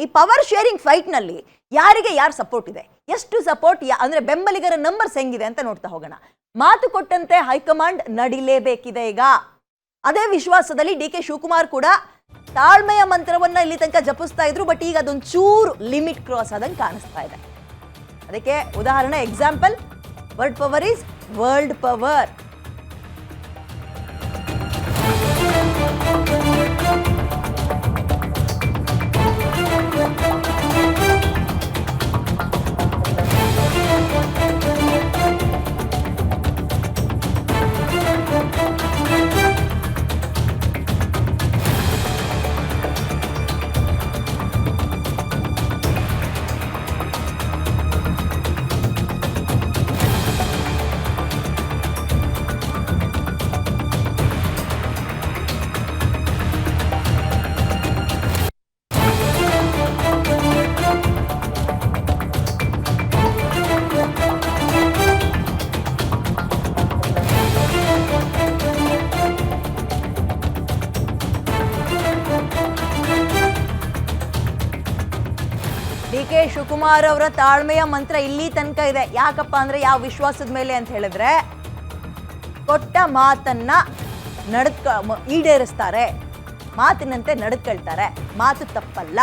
ಈ power sharing fight ನಲ್ಲಿ ಯಾರಿಗೆ ಯಾರು ಸಪೋರ್ಟ್ ಇದೆ, ಎಷ್ಟು ಸಪೋರ್ಟ್ ಅಂದ್ರೆ ಬೆಂಬಲಿಗರ ನಂಬರ್ಸ್ ಹೆಂಗಿದೆ ಅಂತ ನೋಡ್ತಾ ಹೋಗೋಣ. ಮಾತು ಕೊಟ್ಟಂತೆ ಹೈಕಮಾಂಡ್ ನಡಿಲೇಬೇಕಿದೆ. ಈಗ ಅದೇ ವಿಶ್ವಾಸದಲ್ಲಿ ಡಿ ಕೆ ಶಿವಕುಮಾರ್ ಕೂಡ ತಾಳ್ಮೆಯ ಮಂತ್ರವನ್ನ ಇಲ್ಲಿ ತನಕ ಜಪಿಸ್ತಾ ಇದ್ರು. ಬಟ್ ಈಗ ಅದೊಂದು ಚೂರು ಲಿಮಿಟ್ ಕ್ರಾಸ್ ಆದಂಗೆ ಕಾಣಿಸ್ತಾ ಇದೆ. ಅದಕ್ಕೆ ಉದಾಹರಣೆ example, word power is world power. D K Shivakumar ಅವರ ತಾಳ್ಮೆಯ ಮಂತ್ರ ಇಲ್ಲಿ ತನಕ ಇದೆ. ಯಾಕಪ್ಪ ಅಂದ್ರೆ ಯಾವ ವಿಶ್ವಾಸದ ಮೇಲೆ ಅಂತ ಹೇಳಿದ್ರೆ, ಕೊಟ್ಟ ಮಾತನ್ನ ಈಡೇರಿಸ್ತಾರೆ, ಮಾತಿನಂತೆ ನಡ್ಕೊಳ್ತಾರೆ, ಮಾತು ತಪ್ಪಲ್ಲ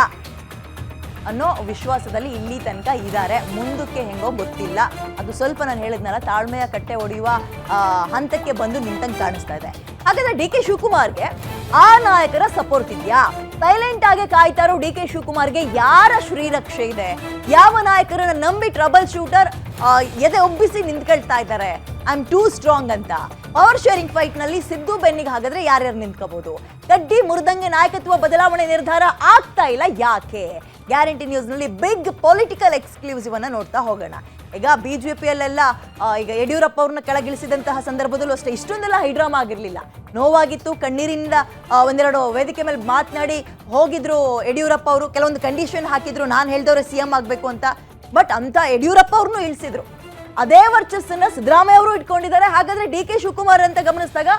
ಅನ್ನೋ ವಿಶ್ವಾಸದಲ್ಲಿ ಇಲ್ಲಿ ತನಕ ಇದ್ದಾರೆ. ಮುಂದಕ್ಕೆ ಹೆಂಗೋ ಗೊತ್ತಿಲ್ಲ. ಅದು ಸ್ವಲ್ಪ ನಾನು ಹೇಳಿದ್ನಲ್ಲ, ತಾಳ್ಮೆಯ ಕಟ್ಟೆ ಹೊಡೆಯುವ ಹಂತಕ್ಕೆ ಬಂದು ನಿಂತಂಗೆ ಕಾಣಿಸ್ತಾ ಇದೆ. ಹಾಗಾದ್ರೆ ಡಿ ಕೆ ಶಿವಕುಮಾರ್ಗೆ ಆ ನಾಯಕರ ಸಪೋರ್ಟ್ ಇದೆಯಾ? ಸೈಲೆಂಟ್ ಆಗಿ ಕಾಯ್ತಾರೋ ಡಿ ಕೆ ಶಿವಕುಮಾರ್ಗೆ ಯಾರ ಶ್ರೀರಕ್ಷೆ ಇದೆ? ಯಾವ ನಾಯಕರನ್ನ ನಂಬಿ ಟ್ರಬಲ್ ಶೂಟರ್ ಎದೆ ಒಬ್ಬಿಸಿ ನಿಂತ್ಕೊಳ್ತಾ ಇದ್ದಾರೆ ಐ ಆಮ್ ಟೂ ಸ್ಟ್ರಾಂಗ್ ಅಂತ? ಪವರ್ ಶೇರಿಂಗ್ ಫೈಟ್ ನಲ್ಲಿ ಸಿದ್ದು ಬೆನ್ನಿಗೆ ಹಾಗಾದ್ರೆ ಯಾರ್ಯಾರು ನಿಂತ್ಕೋಬಹುದು? ಕಡ್ಡಿ ಮುರಿದಂಗೆ ನಾಯಕತ್ವ ಬದಲಾವಣೆ ನಿರ್ಧಾರ ಆಗ್ತಾ ಇಲ್ಲ ಯಾಕೆ? ಗ್ಯಾರಂಟಿ ನ್ಯೂಸ್ ನಲ್ಲಿ ಬಿಗ್ ಪೊಲಿಟಿಕಲ್ ಎಕ್ಸ್ಕ್ಲೂಸಿವ್ ಅನ್ನ ನೋಡ್ತಾ ಹೋಗೋಣ. ಈಗ ಬಿಜೆಪಿಯಲ್ಲೆಲ್ಲ ಈಗ ಯಡಿಯೂರಪ್ಪ ಅವ್ರನ್ನ ಕೆಳಗಿಳಿಸಿದಂತಹ ಸಂದರ್ಭದಲ್ಲೂ ಅಷ್ಟೇ ಇಷ್ಟೊಂದೆಲ್ಲ ಹೈಡ್ರಾಮಾ ಆಗಿರ್ಲಿಲ್ಲ. ನೋವಾಗಿತ್ತು, ಕಣ್ಣೀರಿಂದ ಒಂದೆರಡು ವೇದಿಕೆ ಮೇಲೆ ಮಾತನಾಡಿ ಹೋಗಿದ್ರು ಯಡಿಯೂರಪ್ಪ ಅವರು. ಕೆಲವೊಂದು ಕಂಡೀಷನ್ ಹಾಕಿದ್ರು, ನಾನು ಹೇಳ್ದವ್ರೆ ಸಿಎಂ ಆಗ್ಬೇಕು ಅಂತ. ಬಟ್ ಅಂತ ಯಡಿಯೂರಪ್ಪ ಅವ್ರನ್ನೂ ಇಳಿಸಿದ್ರು. ಅದೇ ವರ್ಚಸ್ಸನ್ನ ಸಿದ್ದರಾಮಯ್ಯ ಅವರು ಇಟ್ಕೊಂಡಿದ್ದಾರೆ. ಹಾಗಾದ್ರೆ ಡಿ ಕೆ ಶಿವಕುಮಾರ್ ಅಂತ ಗಮನಿಸಿದಾಗ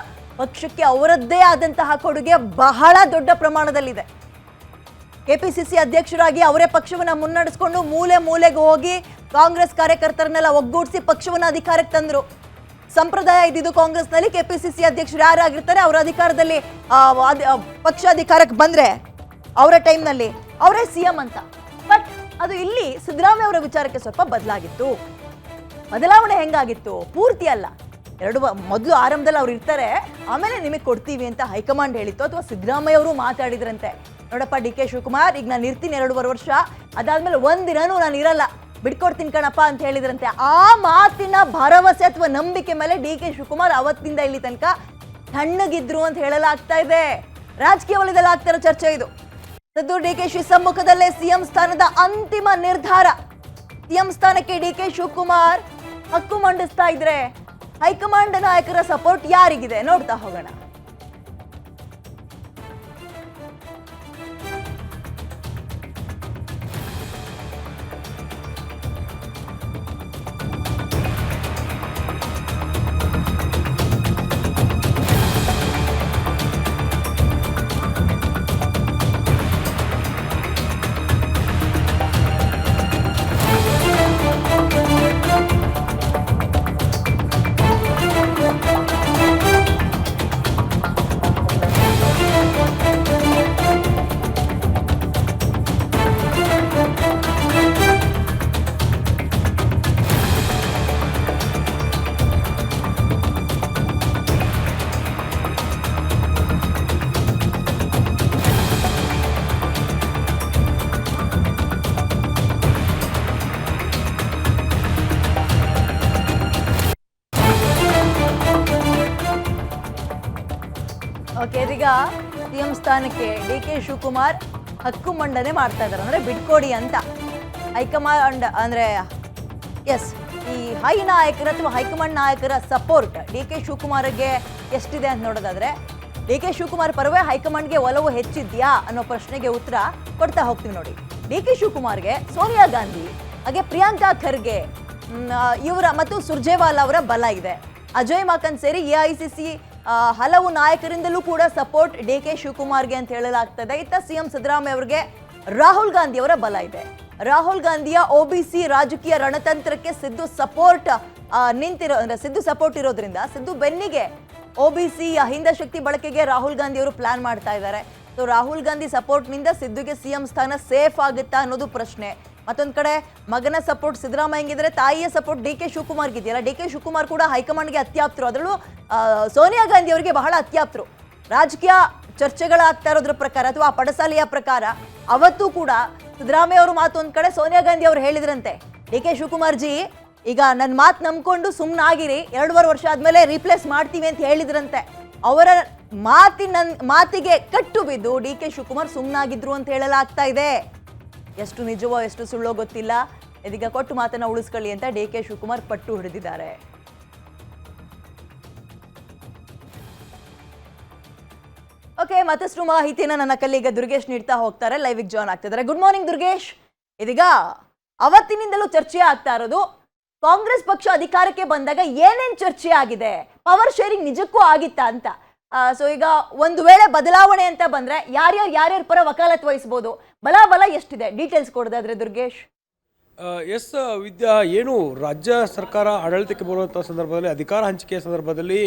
ಪಕ್ಷಕ್ಕೆ ಅವರದ್ದೇ ಆದಂತಹ ಕೊಡುಗೆ ಬಹಳ ದೊಡ್ಡ ಪ್ರಮಾಣದಲ್ಲಿದೆ. ಕೆಪಿಸಿಸಿ ಅಧ್ಯಕ್ಷರಾಗಿ ಅವರೇ ಪಕ್ಷವನ್ನ ಮುನ್ನಡೆಸ್ಕೊಂಡು ಮೂಲೆ ಮೂಲೆಗೆ ಹೋಗಿ ಕಾಂಗ್ರೆಸ್ ಕಾರ್ಯಕರ್ತರನ್ನೆಲ್ಲ ಒಗ್ಗೂಡಿಸಿ ಪಕ್ಷವನ್ನ ಅಧಿಕಾರಕ್ಕೆ ತಂದ್ರು. ಸಂಪ್ರದಾಯ ಇದ್ದಿದ್ದು ಕಾಂಗ್ರೆಸ್ನಲ್ಲಿ ಕೆಪಿಸಿಸಿ ಅಧ್ಯಕ್ಷರು ಯಾರಾಗಿರ್ತಾರೆ ಅವರ ಅಧಿಕಾರದಲ್ಲಿ ಪಕ್ಷ ಅಧಿಕಾರಕ್ಕೆ ಬಂದ್ರೆ ಅವರ ಟೈಮ್ನಲ್ಲಿ ಅವರೇ ಸಿಎಂ ಅಂತ. ಬಟ್ ಅದು ಇಲ್ಲಿ ಸಿದ್ದರಾಮಯ್ಯ ಅವರ ವಿಚಾರಕ್ಕೆ ಸ್ವಲ್ಪ ಬದಲಾಗಿತ್ತು. ಬದಲಾವಣೆ ಹೆಂಗಾಗಿತ್ತು? ಪೂರ್ತಿ ಅಲ್ಲ, ಮೊದಲು ಆರಂಭದಲ್ಲಿ ಅವ್ರು ಇರ್ತಾರೆ, ಆಮೇಲೆ ನಿಮಗೆ ಕೊಡ್ತೀವಿ ಅಂತ ಹೈಕಮಾಂಡ್ ಹೇಳಿತ್ತು, ಅಥವಾ ಸಿದ್ದರಾಮಯ್ಯ ಅವರು ಮಾತಾಡಿದ್ರಂತೆ. ನೋಡಪ್ಪ ಡಿ ಕೆ ಶಿವಕುಮಾರ್, ಈಗ ನಾನು ಇರ್ತೀನಿ 2.5 ವರ್ಷ, ಅದಾದ್ಮೇಲೆ ಒಂದಿನೂ ನಾನು ಇರಲ್ಲ, ಬಿಟ್ಕೊಡ್ತೀನಿ ಕಣಪ್ಪ ಅಂತ ಹೇಳಿದ್ರಂತೆ. ಆ ಮಾತಿನ ಭರವಸೆ ಅಥವಾ ನಂಬಿಕೆ ಮೇಲೆ ಡಿ ಕೆ ಶಿವಕುಮಾರ್ ಅವತ್ತಿಂದ ಇಲ್ಲಿ ತನಕ ತಣ್ಣಗಿದ್ರು ಅಂತ ಹೇಳಲಾಗ್ತಾ ಇದೆ. ರಾಜಕೀಯ ವಲಯದಲ್ಲಿ ಆಗ್ತಿರೋ ಚರ್ಚೆ ಇದು. ಸದ್ದು ಡಿ ಕೆ ಶಿ ಸಮ್ಮುಖದಲ್ಲೇ ಸಿಎಂ ಸ್ಥಾನದ ಅಂತಿಮ ನಿರ್ಧಾರ. ಸಿಎಂ ಸ್ಥಾನಕ್ಕೆ ಡಿ ಕೆ ಶಿವಕುಮಾರ್ ಹಕ್ಕು ಮಂಡಿಸ್ತಾ ಇದ್ರೆ ಹೈಕಮಾಂಡ್ ನಾಯಕರ ಸಪೋರ್ಟ್ ಯಾರಿಗಿದೆ ನೋಡ್ತಾ ಹೋಗೋಣ. ಓಕೆ, ಇದೀಗ ಸಿಎಂ ಸ್ಥಾನಕ್ಕೆ ಡಿ ಕೆ ಶಿವಕುಮಾರ್ ಹಕ್ಕು ಮಂಡನೆ ಮಾಡ್ತಾ ಇದ್ದಾರೆ, ಅಂದ್ರೆ ಬಿಟ್ಕೊಡಿ ಅಂತ. ಹೈಕಮಾಂಡ್ ಅಂದ್ರೆ ಎಸ್, ಈ ಹೈ ನಾಯಕರ ಅಥವಾ ಹೈಕಮಾಂಡ್ ನಾಯಕರ ಸಪೋರ್ಟ್ ಡಿ ಕೆ ಶಿವಕುಮಾರ್ಗೆ ಎಷ್ಟಿದೆ ಅಂತ ನೋಡೋದಾದ್ರೆ, ಡಿ ಕೆ ಶಿವಕುಮಾರ್ ಪರವೇ ಹೈಕಮಾಂಡ್ಗೆ ಒಲವು ಹೆಚ್ಚಿದ್ಯಾ ಅನ್ನೋ ಪ್ರಶ್ನೆಗೆ ಉತ್ತರ ಕೊಡ್ತಾ ಹೋಗ್ತೀವಿ ನೋಡಿ. ಡಿ ಕೆ ಶಿವಕುಮಾರ್ಗೆ ಸೋನಿಯಾ ಗಾಂಧಿ, ಹಾಗೆ ಪ್ರಿಯಾಂಕಾ ಖರ್ಗೆ ಇವರ ಮತ್ತು ಸುರ್ಜೇವಾಲಾ ಅವರ ಬಲ ಇದೆ. ಅಜಯ್ ಮಾಕನ್ ಸೇರಿ ಎಐಸಿಸಿ ಹಲವು ನಾಯಕರಿಂದಲೂ ಕೂಡ ಸಪೋರ್ಟ್ ಡಿ ಕೆ ಶಿವಕುಮಾರ್ಗೆ ಅಂತ ಹೇಳಲಾಗ್ತದೆ. ಇತ್ತ ಸಿಎಂ ಸಿದ್ದರಾಮಯ್ಯ ಅವರಿಗೆ ರಾಹುಲ್ ಗಾಂಧಿ ಅವರ ಬಲ ಇದೆ. ರಾಹುಲ್ ಗಾಂಧಿಯ OBC ರಾಜಕೀಯ ರಣತಂತ್ರಕ್ಕೆ ಸಿದ್ದು ಸಪೋರ್ಟ್ ಸಿದ್ದು ಸಪೋರ್ಟ್ ಇರೋದ್ರಿಂದ ಸಿದ್ದು ಬೆನ್ನಿಗೆ OBC ಅಹಿಂದ ಶಕ್ತಿ ಬಳಕೆಗೆ ರಾಹುಲ್ ಗಾಂಧಿ ಅವರು ಪ್ಲಾನ್ ಮಾಡ್ತಾ ಇದ್ದಾರೆ. ಸೊ ರಾಹುಲ್ ಗಾಂಧಿ ಸಪೋರ್ಟ್ ನಿಂದ ಸಿದ್ದುಗೆ CM ಸ್ಥಾನ ಸೇಫ್ ಆಗುತ್ತಾ ಅನ್ನೋದು ಪ್ರಶ್ನೆ. ಮತ್ತೊಂದ್ ಕಡೆ ಮಗನ ಸಪೋರ್ಟ್ ಸಿದ್ದರಾಮಯ್ಯಂಗಿದ್ರೆ ತಾಯಿಯ ಸಪೋರ್ಟ್ DK ಶಿವಕುಮಾರ್ಗೆ ಇದೆಯಲ್ಲ. DK ಶಿವಕುಮಾರ್ ಕೂಡ ಹೈಕಮಾಂಡ್ಗೆ ಅತ್ಯಾಪ್ತರು, ಅದರಲ್ಲೂ ಸೋನಿಯಾ ಗಾಂಧಿ ಅವರಿಗೆ ಬಹಳ ಅತ್ಯಾಪ್ತರು. ರಾಜಕೀಯ ಚರ್ಚೆಗಳಾಗ್ತಾ ಇರೋದ್ರ ಪ್ರಕಾರ ಅಥವಾ ಪಡಸಾಲೆಯ ಪ್ರಕಾರ ಅವತ್ತು ಕೂಡ ಸಿದ್ದರಾಮಯ್ಯ ಅವರು ಮಾತು ಒಂದ್ ಕಡೆ, ಸೋನಿಯಾ ಗಾಂಧಿ ಅವರು ಹೇಳಿದ್ರಂತೆ DK ಶಿವಕುಮಾರ್ ಜಿ ಈಗ ನನ್ನ ಮಾತು ನಂಬ್ಕೊಂಡು ಸುಮ್ಮನಾಗಿರಿ, 2.5 ವರ್ಷ ಆದ್ಮೇಲೆ ರೀಪ್ಲೇಸ್ ಮಾಡ್ತೀವಿ ಅಂತ ಹೇಳಿದ್ರಂತೆ. ಅವರ ಮಾತಿಗೆ ಕಟ್ಟು ಬಿದ್ದು DK ಶಿವಕುಮಾರ್ ಸುಮ್ಮನಾಗಿದ್ರು ಅಂತ ಹೇಳಲಾಗ್ತಾ ಇದೆ. ಎಷ್ಟು ನಿಜವೋ ಎಷ್ಟು ಸುಳ್ಳೋ ಗೊತ್ತಿಲ್ಲ. ಇದೀಗ ಕೊಟ್ಟು ಮಾತನ್ನ ಉಳಿಸ್ಕೊಳ್ಳಿ ಅಂತ DK ಶಿವಕುಮಾರ್ ಪಟ್ಟು ಹಿಡಿದಿದ್ದಾರೆ. ಓಕೆ, ಮತ್ತಷ್ಟು ಮಾಹಿತಿಯನ್ನ ನನ್ನ ಕಲ್ಲಿಗ ದುರ್ಗೇಶ್ ನೀಡ್ತಾ ಹೋಗ್ತಾರೆ. ಲೈವಿಗೆ ಜಾಯ್ನ್ ಆಗ್ತಿದ್ದಾರೆ. Good morning Durgesh. ಇದೀಗ ಅವತ್ತಿನಿಂದಲೂ ಚರ್ಚೆ ಆಗ್ತಾ ಇರೋದು ಕಾಂಗ್ರೆಸ್ ಪಕ್ಷ ಅಧಿಕಾರಕ್ಕೆ ಬಂದಾಗ ಏನೇನ್ ಚರ್ಚೆ ಆಗಿದೆ, ಪವರ್ ಶೇರಿಂಗ್ ನಿಜಕ್ಕೂ ಆಗಿತ್ತಾ ಅಂತ. ಸೊ ಈಗ ಒಂದು ವೇಳೆ ಬದಲಾವಣೆ ಅಂತ ಬಂದ್ರೆ ಯಾರ್ಯಾರ ಪರ ವಕಾಲತ್ ವಹಿಸಬಹುದು, ಬಲ ಎಷ್ಟಿದೆ, ಡೀಟೇಲ್ಸ್ ಕೊಡೋದಾದ್ರೆ ದುರ್ಗೇಶ್. ಎಸ್ ವಿದ್ಯಾ, ಏನು ರಾಜ್ಯ ಸರ್ಕಾರ ಆಡಳಿತಕ್ಕೆ ಬರುವಂಥ ಸಂದರ್ಭದಲ್ಲಿ ಅಧಿಕಾರ ಹಂಚಿಕೆಯ ಸಂದರ್ಭದಲ್ಲಿ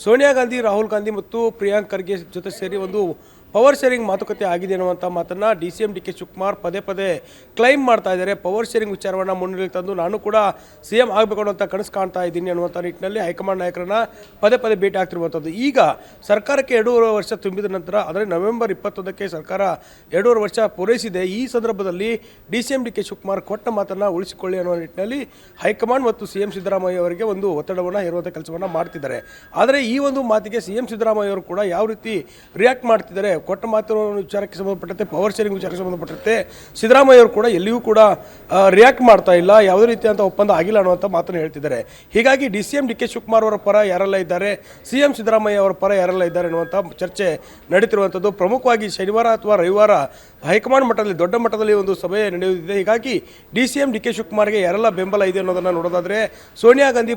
ಸೋನಿಯಾ ಗಾಂಧಿ, ರಾಹುಲ್ ಗಾಂಧಿ ಮತ್ತು ಪ್ರಿಯಾಂಕ್ ಖರ್ಗೆ ಜೊತೆ ಸೇರಿ ಒಂದು ಪವರ್ ಶೇರಿಂಗ್ ಮಾತುಕತೆ ಆಗಿದೆ ಅನ್ನುವಂಥ ಮಾತನ್ನು DCM DK ಶಿವಕುಮಾರ್ ಪದೇ ಕ್ಲೈಮ್ ಮಾಡ್ತಾ ಇದ್ದಾರೆ. ಪವರ್ ಶೇರಿಂಗ್ ವಿಚಾರವನ್ನು ಮುನ್ನೆಲೆಗೆ ತಂದು ನಾನು ಕೂಡ CM ಆಗಬೇಕು ಅನ್ನುವಂಥ ಕನಸು ಕಾಣ್ತಾ ಇದ್ದೀನಿ ಅನ್ನುವಂಥ ನಿಟ್ಟಿನಲ್ಲಿ ಹೈಕಮಾಂಡ್ ನಾಯಕರನ್ನ ಪದೇ ಭೇಟಿ ಆಗ್ತಿರುವಂಥದ್ದು. ಈಗ ಸರ್ಕಾರಕ್ಕೆ 2.5 ವರ್ಷ ತುಂಬಿದ ನಂತರ, ಅಂದರೆ ನವೆಂಬರ್ 21ಕ್ಕೆ ಸರ್ಕಾರ 2.5 ವರ್ಷ ಪೂರೈಸಿದೆ. ಈ ಸಂದರ್ಭದಲ್ಲಿ DCM DK ಶಿವಕುಮಾರ್ ಕೊಟ್ಟ ಮಾತನ್ನು ಉಳಿಸಿಕೊಳ್ಳಿ ಅನ್ನೋ ನಿಟ್ಟಿನಲ್ಲಿ ಹೈಕಮಾಂಡ್ ಮತ್ತು CM ಸಿದ್ದರಾಮಯ್ಯ ಅವರಿಗೆ ಒಂದು ಒತ್ತಡವನ್ನು ಹೇರುವಂಥ ಕೆಲಸವನ್ನು ಮಾಡ್ತಿದ್ದಾರೆ. ಆದರೆ ಈ ಒಂದು ಮಾತಿಗೆ CM ಸಿದ್ದರಾಮಯ್ಯ ಅವರು ಕೂಡ ಯಾವ ರೀತಿ ರಿಯಾಕ್ಟ್ ಮಾಡ್ತಿದ್ದಾರೆ, ಕೊಟ್ಟ ಮಾತಿನ ವಿಚಾರಕ್ಕೆ ಸಂಬಂಧಪಟ್ಟಂತೆ, ಪವರ್ ಶೇರಿಂಗ್ ವಿಚಾರಕ್ಕೆ ಸಂಬಂಧಪಟ್ಟಂತೆ ಸಿದ್ದರಾಮಯ್ಯ ಅವರು ಕೂಡ ಎಲ್ಲಿಯೂ ಕೂಡ ರಿಯಾಕ್ಟ್ ಮಾಡ್ತಾ ಇಲ್ಲ, ಯಾವುದೇ ರೀತಿಯಂಥ ಒಪ್ಪಂದ ಆಗಿಲ್ಲ ಅನ್ನುವಂಥ ಮಾತನ್ನು ಹೇಳ್ತಿದ್ದಾರೆ. ಹೀಗಾಗಿ DCM DK ಶಿವಕುಮಾರ್ ಅವರ ಪರ ಯಾರೆಲ್ಲ ಇದ್ದಾರೆ, CM ಸಿದ್ದರಾಮಯ್ಯ ಅವರ ಪರ ಯಾರೆಲ್ಲ ಇದ್ದಾರೆ ಅನ್ನುವಂಥ ಚರ್ಚೆ ನಡೀತಿರುವಂಥದ್ದು. ಪ್ರಮುಖವಾಗಿ ಶನಿವಾರ ಅಥವಾ ರವಿವಾರ ಹೈಕಮಾಂಡ್ ಮಟ್ಟದಲ್ಲಿ, ದೊಡ್ಡ ಮಟ್ಟದಲ್ಲಿ ಒಂದು ಸಭೆ ನಡೆಯುತ್ತಿದೆ. ಹೀಗಾಗಿ DCM DK ಶಿವಕುಮಾರ್ಗೆ ಯಾರೆಲ್ಲ ಬೆಂಬಲ ಇದೆ ಅನ್ನೋದನ್ನು ನೋಡೋದಾದರೆ ಸೋನಿಯಾ ಗಾಂಧಿ,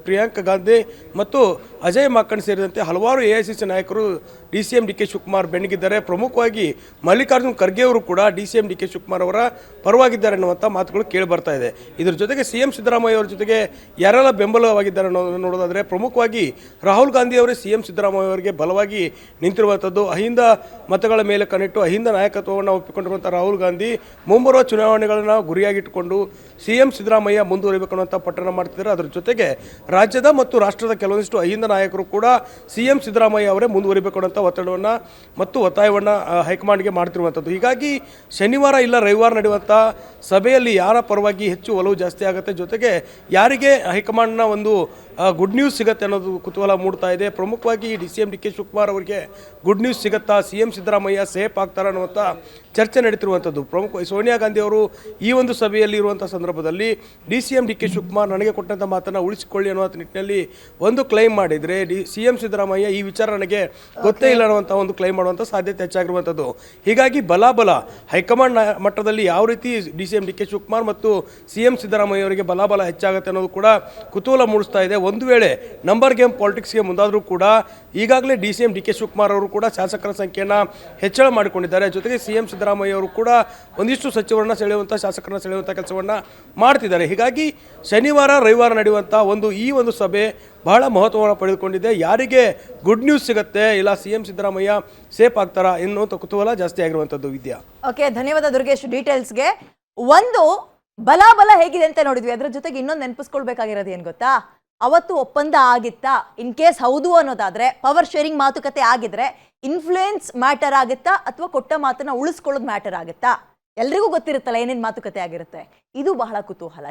ಪ್ರಿಯಾಂಕ ಗಾಂಧಿ ಮತ್ತು ಅಜಯ್ ಮಾಕಣ್ ಸೇರಿದಂತೆ ಹಲವಾರು AICC ನಾಯಕರು DCM DK ಶಿವಕುಮಾರ್ ಬೆನ್ನಿಗಿದ್ದಾರೆ. ಪ್ರಮುಖವಾಗಿ ಮಲ್ಲಿಕಾರ್ಜುನ್ ಖರ್ಗೆ ಅವರು ಕೂಡ DCM DK ಶಿವಕುಮಾರ್ ಅವರ ಪರವಾಗಿದ್ದಾರೆ ಅನ್ನುವಂಥ ಮಾತುಗಳು ಕೇಳಿ ಬರ್ತಾ ಇದೆ. ಇದರ ಜೊತೆಗೆ CM ಸಿದ್ದರಾಮಯ್ಯ ಅವರ ಜೊತೆಗೆ ಯಾರೆಲ್ಲ ಬೆಂಬಲವಾಗಿದ್ದಾರೆ ಅನ್ನೋದನ್ನು ನೋಡೋದಾದರೆ ಪ್ರಮುಖವಾಗಿ ರಾಹುಲ್ ಗಾಂಧಿ ಅವರೇ CM ಸಿದ್ದರಾಮಯ್ಯ ಅವರಿಗೆ ಬಲವಾಗಿ ನಿಂತಿರುವಂಥದ್ದು. ಅಹಿಂದ ಮತಗಳ ಮೇಲೆ ಕಣ್ಣಿಟ್ಟು ಅಹಿಂದ ನಾಯಕತ್ವವನ್ನು ಒಪ್ಪಿಕೊಂಡಿರುವಂಥ ರಾಹುಲ್ ಗಾಂಧಿ ಮುಂಬರುವ ಚುನಾವಣೆಗಳನ್ನು ಗುರಿಯಾಗಿಟ್ಟುಕೊಂಡು CM ಸಿದ್ದರಾಮಯ್ಯ ಮುಂದುವರಿಬೇಕು ಅನ್ನುವಂಥ ಪಟ್ಟಣ ಮಾಡ್ತಿದ್ದಾರೆ. ಅದರ ಜೊತೆಗೆ ರಾಜ್ಯದ ಮತ್ತು ರಾಷ್ಟ್ರದ ಕೆಲವೊಂದಿಷ್ಟು ಅಹಿಂದ ನಾಯಕರು ಕೂಡ CM ಸಿದ್ದರಾಮಯ್ಯ ಅವರೇ ಮುಂದುವರಿಬೇಕು ಅನ್ನೋಂಥ ಒತ್ತಡವನ್ನು ಮತ್ತು ಒತ್ತಾಯವನ್ನು ಹೈಕಮಾಂಡ್ಗೆ ಮಾಡ್ತಿರುವಂಥದ್ದು. ಹೀಗಾಗಿ ಶನಿವಾರ ಇಲ್ಲ ರವಿವಾರ ನಡೆಯುವಂಥ ಸಭೆಯಲ್ಲಿ ಯಾರ ಪರವಾಗಿ ಹೆಚ್ಚು ಒಲವು ಜಾಸ್ತಿ ಆಗುತ್ತೆ, ಜೊತೆಗೆ ಯಾರಿಗೆ ಹೈಕಮಾಂಡ್ನ ಒಂದು ಗುಡ್ ನ್ಯೂಸ್ ಸಿಗುತ್ತೆ ಅನ್ನೋದು ಕುತೂಹಲ ಮೂಡ್ತಾ ಇದೆ. ಪ್ರಮುಖವಾಗಿ DCM DK ಶಿವಕುಮಾರ್ ಅವರಿಗೆ ಗುಡ್ ನ್ಯೂಸ್ ಸಿಗುತ್ತಾ, CM ಸಿದ್ದರಾಮಯ್ಯ ಸೇಫ್ ಆಗ್ತಾರ ಅನ್ನುವಂಥ ಚರ್ಚೆ ನಡೀತಿರುವಂಥದ್ದು. ಪ್ರಮುಖ ಸೋನಿಯಾ ಗಾಂಧಿ ಅವರು ಈ ಒಂದು ಸಭೆಯಲ್ಲಿ ಇರುವಂಥ ಸಂದರ್ಭದಲ್ಲಿ DCM DK ಶಿವಕುಮಾರ್ ನನಗೆ ಕೊಟ್ಟಂಥ ಮಾತನ್ನು ಉಳಿಸಿಕೊಳ್ಳಿ ಅನ್ನುವಂಥ ನಿಟ್ಟಿನಲ್ಲಿ ಒಂದು ಕ್ಲೈಮ್ ಮಾಡಿದರೆ CM ಸಿದ್ದರಾಮಯ್ಯ ಈ ವಿಚಾರ ನನಗೆ ಗೊತ್ತೇ ಇಲ್ಲ ಅನ್ನುವಂಥ ಒಂದು ಕ್ಲೈಮ್ ಮಾಡುವಂಥ ಸಾಧ್ಯತೆ ಹೆಚ್ಚಾಗಿರುವಂಥದ್ದು. ಹೀಗಾಗಿ ಬಲ ಹೈಕಮಾಂಡ್ ಮಟ್ಟದಲ್ಲಿ ಯಾವ ರೀತಿ DCM DK ಶಿವಕುಮಾರ್ ಮತ್ತು CM ಸಿದ್ದರಾಮಯ್ಯ ಅವರಿಗೆ ಬಲ ಹೆಚ್ಚಾಗುತ್ತೆ ಅನ್ನೋದು ಕೂಡ ಕುತೂಹಲ ಮೂಡಿಸ್ತಾ ಇದೆ. ಒಂದು ವೇಳೆ ನಂಬರ್ ಗೇಮ್ ಪಾಲಿಟಿಕ್ಸ್ಗೆ ಮುಂದಾದರೂ ಕೂಡ ಈಗಾಗಲೇ DCM DK ಶಿವಕುಮಾರ್ ಅವರು ಕೂಡ ಶಾಸಕರ ಸಂಖ್ಯೆಯನ್ನು ಹೆಚ್ಚಳ ಮಾಡಿಕೊಂಡಿದ್ದಾರೆ. ಜೊತೆಗೆ CM ಸಿದ್ದರಾಮಯ್ಯ ಅವರು ಕೂಡ ಒಂದಿಷ್ಟು ಸಚಿವರನ್ನ ಸೆಳೆಯುವಂಥ, ಶಾಸಕರನ್ನ ಸೆಳೆಯುವಂಥ ಕೆಲಸವನ್ನು ಮಾಡ್ತಿದ್ದಾರೆ. ಹೀಗಾಗಿ ಶನಿವಾರ ರವಿವಾರ ನಡೆಯುವಂಥ ಈ ಒಂದು ಸಭೆ ಬಹಳ ಮಹತ್ವವನ್ನು ಪಡೆದುಕೊಂಡಿದೆ. ಯಾರಿಗೆ ಗುಡ್ ನ್ಯೂಸ್ ಸಿಗುತ್ತೆ, ಇಲ್ಲ CM ಸಿದ್ದರಾಮಯ್ಯ ಸೇಫ್ ಆಗ್ತಾರಾ ಎನ್ನುವಂಥ ಕುತೂಹಲ ಜಾಸ್ತಿ ಆಗಿರುವಂಥದ್ದು. ವಿದ್ಯಾ, ಓಕೆ, ಧನ್ಯವಾದ ದುರ್ಗೇಶ್ ಡೀಟೇಲ್ಸ್ಗೆ. ಒಂದು ಬಲ ಹೇಗಿದೆ ಅಂತ ನೋಡಿದ್ವಿ, ಅದ್ರ ಜೊತೆಗೆ ಇನ್ನೊಂದು ನೆನಪಿಸ್ಕೊಳ್ಬೇಕಾಗಿರೋದು ಏನು ಗೊತ್ತಾ, ಅವತ್ತು ಒಪ್ಪಂದ ಆಗಿತ್ತಾ, ಇನ್ ಕೇಸ್ ಹೌದು ಅನ್ನೋದಾದ್ರೆ, ಪವರ್ ಶೇರಿಂಗ್ ಮಾತುಕತೆ ಆಗಿದ್ರೆ ಇನ್ಫ್ಲೂಯೆನ್ಸ್ ಮ್ಯಾಟರ್ ಆಗುತ್ತಾ ಅಥವಾ ಕೊಟ್ಟ ಮಾತನ್ನ ಉಳಿಸ್ಕೊಳ್ಳೋದು ಮ್ಯಾಟರ್ ಆಗುತ್ತಾ? ಎಲ್ರಿಗೂ ಗೊತ್ತಿರುತ್ತಲ್ಲ ಏನೇನು ಮಾತುಕತೆ ಆಗಿರುತ್ತೆ. ಇದು ಬಹಳ ಕುತೂಹಲ.